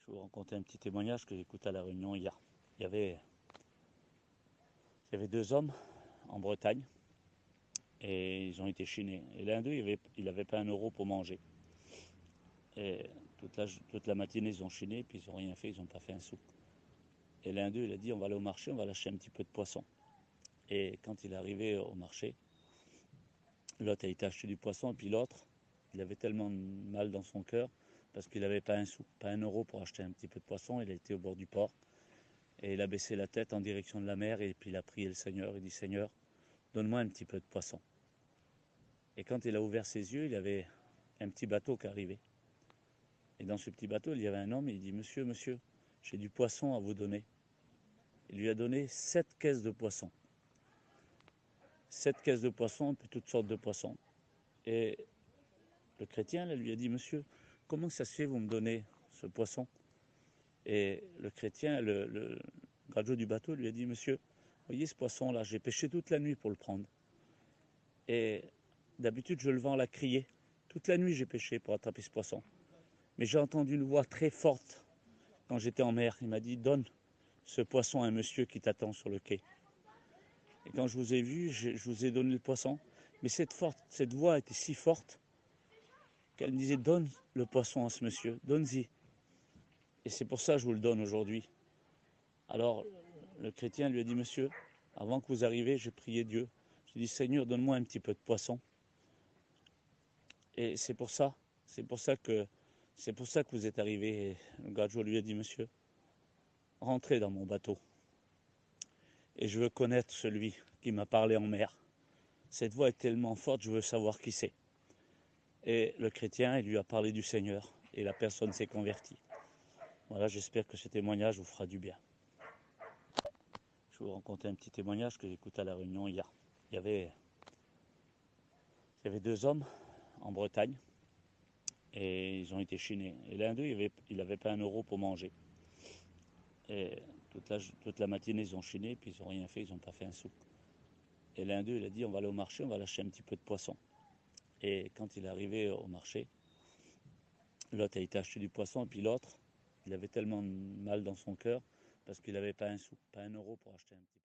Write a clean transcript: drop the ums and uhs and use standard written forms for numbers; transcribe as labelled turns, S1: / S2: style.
S1: Je vais vous raconter un petit témoignage que j'ai écouté à la réunion hier. Il y avait deux hommes en Bretagne et ils ont été chinés. Et l'un d'eux, il avait pas un euro pour manger. Et toute la matinée, ils ont chiné, puis ils n'ont rien fait, ils n'ont pas fait un sou. Et l'un d'eux, il a dit, on va aller au marché, on va lâcher un petit peu de poisson. Et quand il est arrivé au marché, l'autre a été acheter du poisson, et puis l'autre, il avait tellement mal dans son cœur, parce qu'il n'avait pas un sou, pas un euro pour acheter un petit peu de poisson. Il a été au bord du port, et il a baissé la tête en direction de la mer, et puis il a prié le Seigneur, il dit, Seigneur, donne-moi un petit peu de poisson. Et quand il a ouvert ses yeux, il y avait un petit bateau qui arrivait. Et dans ce petit bateau, il y avait un homme, et il dit, monsieur, monsieur, j'ai du poisson à vous donner. Il lui a donné 7 caisses de poissons. 7 caisses de poissons, puis toutes sortes de poissons. Et le chrétien là, lui a dit, monsieur, comment ça se fait vous me donnez ce poisson? Et le chrétien, le gradio du bateau lui a dit, monsieur, voyez ce poisson-là, j'ai pêché toute la nuit pour le prendre. Et d'habitude, je le vends à la criée. Toute la nuit, j'ai pêché pour attraper ce poisson. Mais j'ai entendu une voix très forte quand j'étais en mer. Il m'a dit, donne ce poisson à un monsieur qui t'attend sur le quai. Et quand je vous ai vu, je vous ai donné le poisson. Mais cette voix était si forte qu'elle me disait, donne le poisson à ce monsieur, donne-y. Et c'est pour ça que je vous le donne aujourd'hui. Alors, le chrétien lui a dit, monsieur, avant que vous arriviez, j'ai prié Dieu. J'ai dit, Seigneur, donne-moi un petit peu de poisson. Et c'est pour ça que vous êtes arrivé. Et le gars lui a dit, monsieur, rentrez dans mon bateau. Et je veux connaître celui qui m'a parlé en mer. Cette voix est tellement forte, je veux savoir qui c'est. Et le chrétien, il lui a parlé du Seigneur. Et la personne s'est convertie. Voilà, j'espère que ce témoignage vous fera du bien. Je vais vous raconter un petit témoignage que j'ai écouté à la réunion hier. Il y avait deux hommes en Bretagne et ils ont été chinés. Et l'un d'eux, il avait pas un euro pour manger. Et toute la matinée, ils ont chiné, puis ils n'ont rien fait, ils n'ont pas fait un sou. Et l'un d'eux, il a dit, on va aller au marché, on va lâcher un petit peu de poisson. Et quand il est arrivé au marché, l'autre a été acheter du poisson, et puis l'autre, il avait tellement mal dans son cœur, parce qu'il n'avait pas un sou, pas un euro pour acheter un petit peu.